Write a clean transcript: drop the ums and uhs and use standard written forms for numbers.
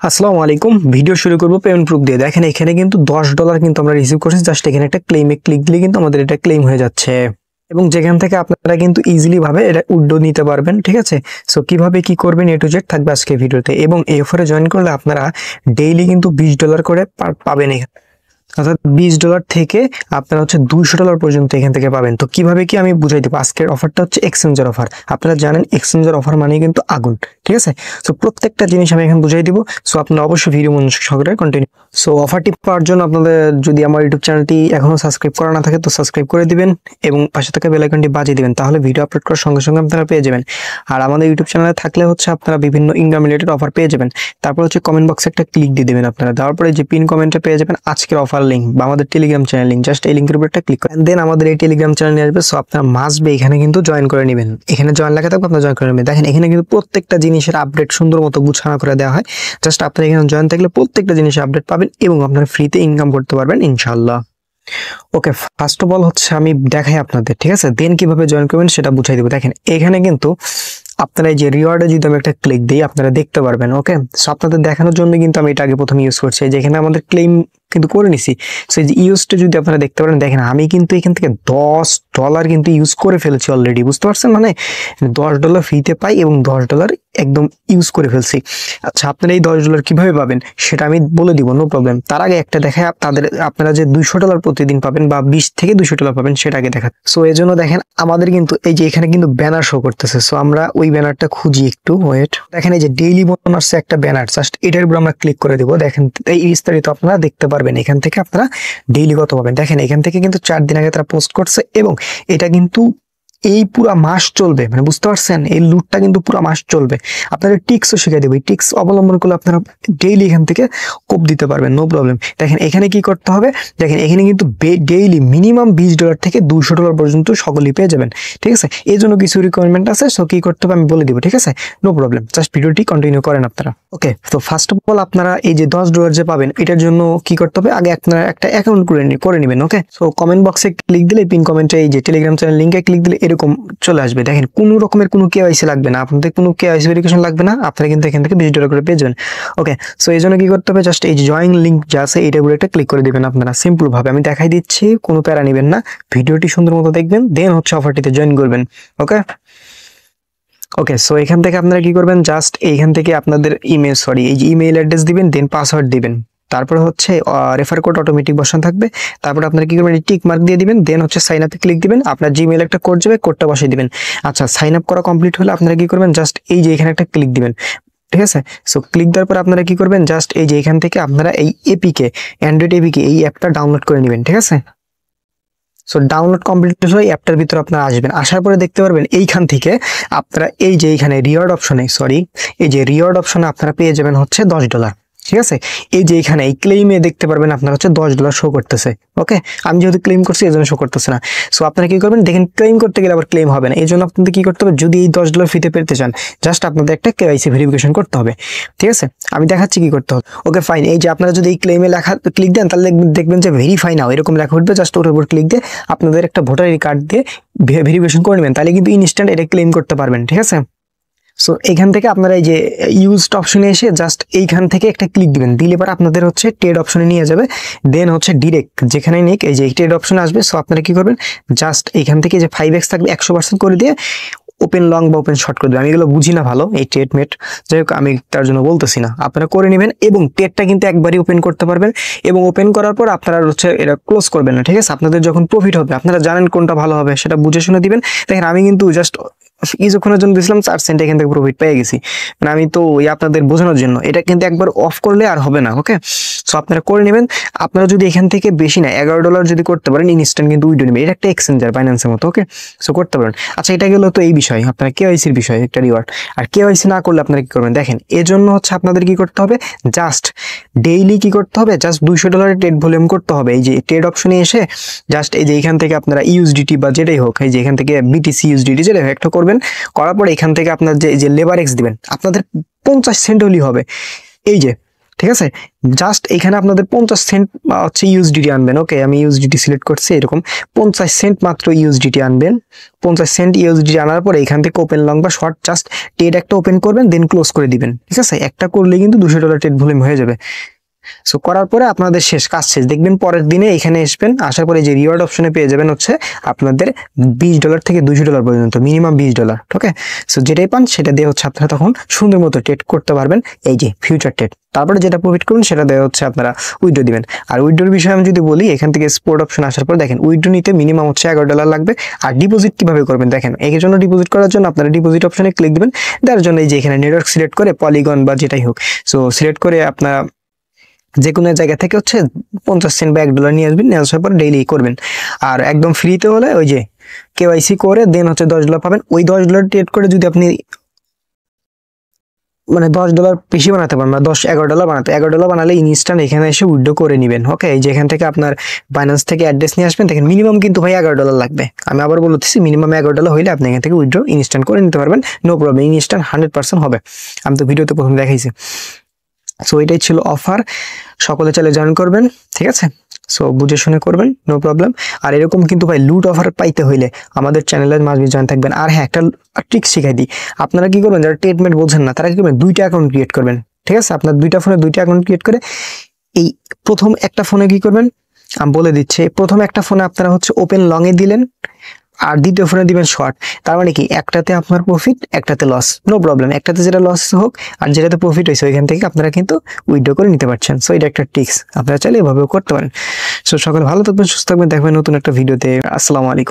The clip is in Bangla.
আসসালামু আলাইকুম। ভিডিও শুরু করব পেমেন্ট প্রুফ দিয়ে। দেখেন এখানে কিন্তু $10 কিন্তু আমরা রিসিভ করছি। জাস্ট এখানে একটা ক্লেমে ক্লিক দিলে কিন্তু আমাদের এটা ক্লেম হয়ে যাচ্ছে এবং যেখান থেকে আপনারা কিন্তু ইজিলি ভাবে এটা উইথড্র নিতে পারবেন। ঠিক আছে, সো কিভাবে কি করবেন এ টু জেড থাকবে আজকে ভিডিওতে। এবং এই অফারে জয়েন করলে আপনারা ডেইলি কিন্তু $20 করে পাবেন এখানে, অর্থাৎ $20 থেকে আপনারা হচ্ছে $200 পর্যন্ত এখান থেকে পাবেন। তো কিভাবে কি আমি বুঝাই দেবো। আজকের অফারটা হচ্ছে এক্সচেঞ্জের অফার। আপনারা জানেন এক্সচেঞ্জের অফার মানে কিন্তু আগুন। ঠিক আছে, সো প্রত্যেকটা জিনিস আমি এখন বুঝাই দিব। সো আপনারা অবশ্যই ভিডিও মনোযোগ সহকারে কন্টিনিউ। সো অফারটি পাওয়ার জন্য আপনাদের যদি আমার ইউটিউব চ্যানেলটি এখনো সাবস্ক্রাইব করা না থাকে তো সাবস্ক্রাইব করে দিবেন এবং পাশে থাকা বেল আইকনটি বাজিয়ে দিবেন, তাহলে ভিডিও আপলোড করার সঙ্গে সঙ্গে আপনারা পেয়ে যাবেন। আর আমাদের ইউটিউব চ্যানেলে থাকলে হচ্ছে আপনারা বিভিন্ন ইনকাম রিলেটেড অফার পেয়ে যাবেন। তারপর হচ্ছে কমেন্ট বক্সে একটা ক্লিক দিয়ে দেবেন। আপনারা দেওয়ার পরে যে পিন কমেন্টে পেয়ে যাবেন আজকের অফার লিঙ্ক বা আমাদের টেলিগ্রাম চ্যানেল লিঙ্ক। জাস্ট এই লিঙ্কের উপর একটা ক্লিক করেন, দেন আমাদের এই টেলিগ্রাম চ্যানেলে আসবে। সো আপনারা মাস্ট বি এখানে কিন্তু জয়েন করে নেবেন। এখানে জয়েন লেখা থাকবে, আপনারা জয়েন করে নেবেন। দেখেন এখানে কিন্তু প্রত্যেকটা জিনিসের আপডেট সুন্দর মতো গুছানো করে দেওয়া হয়। জাস্ট আপনারা এখানে জয়েন থাকলে প্রত্যেকটা জিনিসের আপডেট পাবেন এবং আপনারা ফ্রিতে ইনকাম করতে পারবেন ইনশাআল্লাহ। ওকে, ফার্স্ট অফ অল হচ্ছে আমি দেখাই আপনাদের, ঠিক আছে, দেন কিভাবে জয়েন করবেন সেটা বুঝাই দেবো। দেখেন এখানে কিন্তু আপনারা এই যে রিওয়ার্ডে যদি আমি একটা ক্লিক দিই আপনারা দেখতে পারবেন। ওকে, সো আপনাদের দেখানোর জন্য কিন্তু আমি এটা আগে প্রথমে ইউজ করছি। যেখানে আমাদের ক্লেম কিন্তু করে নিছি। সো এই যে ইউজটা যদি আপনারা দেখতে পারেন, দেখেন আমি কিন্তু এখান থেকে $10 কিন্তু ইউজ করে ফেলেছি অলরেডি। বুঝতে পারছেন, মানে $10 ফ্রিতে পাই এবং $10 একদম ইউজ করে ফেলছি। আচ্ছা, আপনারা এই $10 কিভাবে পাবেন সেটা আমি বলে দিব, নো প্রবলেম। তার আগে একটা দেখায় আপনারা যে $200 প্রতিদিন পাবেন বা $20 থেকে $200 পাবেন সেটা আগে দেখা। সো এই জন্য দেখেন আমাদের কিন্তু এই যে এখানে কিন্তু ব্যানার শো করতেছে। সো আমরা ওই ব্যানারটা খুঁজি একটু, ওয়েট। দেখেন এই যে ডেইলি বোনাসে একটা ব্যানার, জাস্ট এটার উপর আমরা ক্লিক করে দেবো। দেখেন এই বিস্তারিত আপনারা দেখতে পারবেন। এখান থেকে আপনারা ডেইলি কত পাবেন দেখেন এখান থেকে কিন্তু 4 দিন আগে তারা পোস্ট করছে এবং এটা কিন্তু এই পুরা মাস চলবে। মানে বুঝতে পারছেন, এই লুটটা কিন্তু পুরো মাস চলবে। আপনাদের টিক্সও শিখাই দেবো। এই টিক্স অবলম্বন করলে আপনারা ডেইলি এখান থেকে কোপ দিতে পারবেন, নো প্রবলেম। দেখেন এখানে কি করতে হবে, দেখেন এখানে কিন্তু ডেইলি মিনিমাম $20 থেকে $200 পর্যন্ত সকলেই পেয়ে যাবেন। ঠিক আছে, এই জন্য কিছু রিকোয়ারমেন্ট আছে। সো কি করতে হবে আমি বলে দিব, ঠিক আছে, নো প্রবলেম। জাস্ট ভিডিওটি কন্টিনিউ করেন আপনারা। ওকে, তো ফার্স্ট অফ অল আপনারা এই যে $10 যে পাবেন এটার জন্য কি করতে হবে, আগে আপনারা একটা অ্যাকাউন্ট করে নেবেন। ওকে, সো কমেন্ট বক্সে ক্লিক দিলে, পিন কমেন্টে এই যে টেলিগ্রাম চ্যানেল লিঙ্কে ক্লিক দিলে এরকম চলে আসবে। দেখেন কোনো রকমের কোনো কেওয়াইসি লাগবে না, আপনাদের কোনো কেওয়াইসি ভেরিফিকেশন লাগবে না। আপনারা কিন্তু এখান থেকে $20 করে পেয়ে যাবেন। ওকে, সো এই জন্য কি করতে হবে, জাস্ট এই যে জয়েন লিঙ্ক যা আছে এটার উপরে একটা ক্লিক করে দিবেন আপনারা সিম্পল ভাবে। আমি দেখাই দিচ্ছি, কোনো প্যারা নেবেন না, ভিডিওটি সুন্দর মতো দেখবেন, দেন হচ্ছে অফারটিতে জয়েন করবেন। ওকে ওকে, সো এখান থেকে আপনারা কি করবেন, জাস্ট এইখান থেকে আপনাদের এই যে ইমেইল অ্যাড্রেস দিবেন, দেন পাসওয়ার্ড দিবেন। তারপরে হচ্ছে রেফার কোড অটোমেটিক বসানো থাকবে। তারপরে আপনারা কি করবেন, টিক মার্ক দিয়ে দিবেন, দেন হচ্ছে সাইন আপে ক্লিক দিবেন। আপনার জিমেইল একটা কোড যাবে, কোডটা বসিয়ে দিবেন। আচ্ছা, সাইন আপ করা কমপ্লিট হলে আপনারা কি করবেন, জাস্ট এই যে এখানে একটা ক্লিক দিবেন। ঠিক আছে, সো ক্লিক দেওয়ার পর আপনারা কি করবেন, জাস্ট এই যে এখান থেকে আপনারা এই এপিকে, অ্যান্ড্রয়েড এপিকে এই অ্যাপটা ডাউনলোড করে নেবেন। ঠিক আছে, সো ডাউনলোড কমপ্লিট হলে অ্যাপটার ভিতরে আপনারা আসবেন। আসার পরে দেখতে পারবেন এইখান থেকে আপনারা এই যে এইখানে রিওয়ার্ড অপশনে, এই যে রিওয়ার্ড অপশনে আপনারা পেয়ে যাবেন হচ্ছে $10। ঠিক আছে, এই যে এখানে এই ক্লেইমে দেখতে পারবেন আপনার হচ্ছে $10 শো করতেছে। ওকে, আমি যেহেতু ক্লেম করছি এই জন্য শো করতেছে না। সো আপনারা কি করবেন, দেখেন ক্লেম করতে গেলে আবার ক্লেম হবে না। এই জন্য আপনাদের কি করতে হবে, যদি এই $10 ফ্রিতে পেতে চান জাস্ট আপনাদের একটা কেওয়াইসি ভেরিফিকেশন করতে হবে। ঠিক আছে, আমি দেখাচ্ছি কি করতে হবে। ওকে ফাইন, এই যে আপনারা যদি এই ক্লেমে লেখা ক্লিক দেন তাহলে দেখবেন যে ভেরিফাই নাও এরকম লেখা উঠবে। জাস্ট ওর উপর ক্লিক দিয়ে আপনাদের একটা ভোটার আইডি কার্ড দিয়ে ভেরিফিকেশন করে নেবেন, তাহলে কিন্তু ইনস্ট্যান্ট এটা ক্লেম করতে পারবেন। ঠিক আছে, সো এখান থেকে আপনারা এই যে ইউজড অপশনে এসে জাস্ট এইখান থেকে একটা ক্লিক দিবেন, দিলে পর আপনাদের হচ্ছে ট্রেড অপশনে নিয়ে যাবে। দেন হচ্ছে ডিরেক্ট যেখানে নিক এই যে ট্রেড অপশনে আসবে। সো আপনারা কি করবেন, জাস্ট এইখান থেকে যে 5x থাকবে 100% করে দিয়ে ওপেন লং বা ওপেন শর্ট করে দেবেন। আমি এগুলো বুঝি না ভালো এই ট্রেড মেট, যাই হোক আমি তার জন্য বলতেছি না, আপনারা করে নেবেন। এবং ট্রেডটা কিন্তু একবারই ওপেন করতে পারবেন এবং ওপেন করার পর আপনারা হচ্ছে এটা ক্লোজ করবেন না। ঠিক আছে, আপনাদের যখন প্রফিট হবে আপনারা জানেন কোনটা ভালো হবে সেটা বুঝে শুনে দিবেন। দেখেন আমি কিন্তু জাস্ট কিছুক্ষণের জন্য দিয়েছিলাম 4 সেন্ট, এখান থেকে প্রফিট পেয়ে গেছি। মানে আমি তো আপনাদের বোঝানোর জন্য, এটা কিন্তু একবার অফ করলে আর হবে না। ওকে, সো আপনারা করে নেবেন। আপনারা যদি এখান থেকে বেশি না $11 যদি করতে পারেন ইনস্ট্যান্ট কিন্তু উইথড্র নেবেন। এটা একটা এক্সচেঞ্জার বাইন্যান্সের মতো। ওকে, সো করতে পারেন। আচ্ছা, এটা গেল তো এই বিষয়, আপনারা কেওয়াইসির বিষয় একটা রিওয়ার্ড। আর কেওয়াইসি না করলে আপনারা কি করবেন, দেখেন এজন্য হচ্ছে আপনাদের কি করতে হবে, জাস্ট ডেইলি কি করতে হবে, জাস্ট $200 ট্রেড ভলিউম করতে হবে। এই যে ট্রেড অপশনে এসে জাস্ট এই যে এখান থেকে আপনারা ইউএসডিটি বা যেটাই হোক, এই যে এখান থেকে বিটিসি ইউএসডিটি যেটা একটা করবেন, করার পরে এখান থেকে আপনার যে লেবার এক্স দিবেন, আপনাদের 50 সেন্ট হলেই হবে। এই যে ঠিক আছে। জাস্ট এখানে আপনাদের 50 সেন্ট হচ্ছে ইউএসডিটি আনবেন। ওকে, আমি ইউএসডিটি সিলেক্ট করছি, এরকম 50 সেন্ট মাত্র ইউএসডিটি আনবেন। 50 সেন্ট ইউএসডিটি আনার পরে এখান থেকে ওপেন লং বা শর্ট জাস্ট ট্রেড একটা ওপেন করবেন, দেন ক্লোজ করে দিবেন। ঠিক আছে, একটা করলে কিন্তু $200 ট্রেড ভলিউম হয়ে যাবে। সো করার পরে আপনাদের শেষ কাজ শেষ, দেখবেন পরের দিনে এখানে আসবেন, আসার পরে যে রিওয়ার্ড অপশনে পেয়ে যাবেন হচ্ছে আপনাদের $20 থেকে $200 পর্যন্ত, মিনিমাম $20। ওকে, সো যেটাই পান সেটা দিয়ে হচ্ছে আপনারা তখন সুন্দর মতো ট্রেড করতে পারবেন, এই যে ফিউচার ট্রেড। তারপরে যেটা প্রফিট করবেন সেটা দিয়ে হচ্ছে আপনারা উইথড্র দিবেন। আর উইথড্রোর বিষয়ে আমি যদি বলি, এখান থেকে স্পোর্ট অপশন আসার পর দেখেন উইথড্রো নিতে মিনিমাম হচ্ছে $11 লাগবে। আর ডিপোজিট কিভাবে করবেন দেখেন, এর জন্য ডিপোজিট করার জন্য আপনারা ডিপোজিট অপশনে ক্লিক দিবেন। তার জন্য এই যে এখানে নেটওয়ার্ক সিলেক্ট করে পলিগন বা যেটাই হোক, সো সিলেক্ট করে আপনারা যে কোনো জায়গা থেকে হচ্ছে 50 সেন্ট বা $1 নিয়ে আসবেন, নিয়ে আসার পর ডেইলি করবেন। আর একদম ফ্রিতে হলে ওই যে কেওয়াইসি করে দেন হচ্ছে $10 পাবেন। ওই $10 ট্রেড করে যদি আপনি মানে $10 বেশি বানাতে পারেন, বা $11 বানাতে, $11 বানালে ইনস্ট্যান্ট এখানে এসে উইথড্র করে নেবেন। ওকে, এই যে এখান থেকে আপনার বাইন্যান্স থেকে অ্যাড্রেস নিয়ে আসবেন, দেখেন মিনিমাম কিন্তু ভাই $11 লাগবে। আমি আবার বলতেছি, মিনিমাম $11 হইলে আপনি এখান থেকে উইথড্র ইনস্ট্যান্ট করে নিতে পারবেন, নো প্রবলেম, ইনস্ট্যান্ট 100% হবে। আমি তো ভিডিওতে প্রথম দেখাইছি। সো এটাই ছিল অফার, সকলে চাইলে জয়েন করবেন। ঠিক আছে, সো বুঝে শুনে করবেন, নো প্রবলেম। আর এরকম কিন্তু ভাই লুট অফার পাইতে হইলে আমাদের চ্যানেলে মাঝে জয়েন থাকবেন। আর হ্যাঁ, একটা ট্রিক্স শিখাই দিই, আপনারা কি করবেন, যারা ট্রেডমেট বোঝেন না তারা কি করবেন, 2টা অ্যাকাউন্ট ক্রিয়েট করবেন। ঠিক আছে, আপনার 2টা ফোনে 2টা অ্যাকাউন্ট ক্রিয়েট করে এই প্রথম একটা ফোনে কি করবেন আমি বলে দিচ্ছি। প্রথম একটা ফোনে আপনারা হচ্ছে ওপেন লং এ দিলেন, আর দ্বিতীয় ফোনে দিবেন শর্ট। তার মানে কি, একটাতে আপনার প্রফিট, একটাতে লস, নো প্রবলেম। একটাতে যেটা লস হোক আর যেটাতে প্রফিট হয়েছে ওইখান থেকে আপনারা কিন্তু উইথড্র করে নিতে পারছেন। সো এটা একটা ট্রিক্স, আপনারা চাইলে এভাবেও করতে পারেন। সো সকলে ভালো থাকবেন, সুস্থ থাকবেন, দেখবেন নতুন একটা ভিডিওতে। আসসালামু আলাইকুম।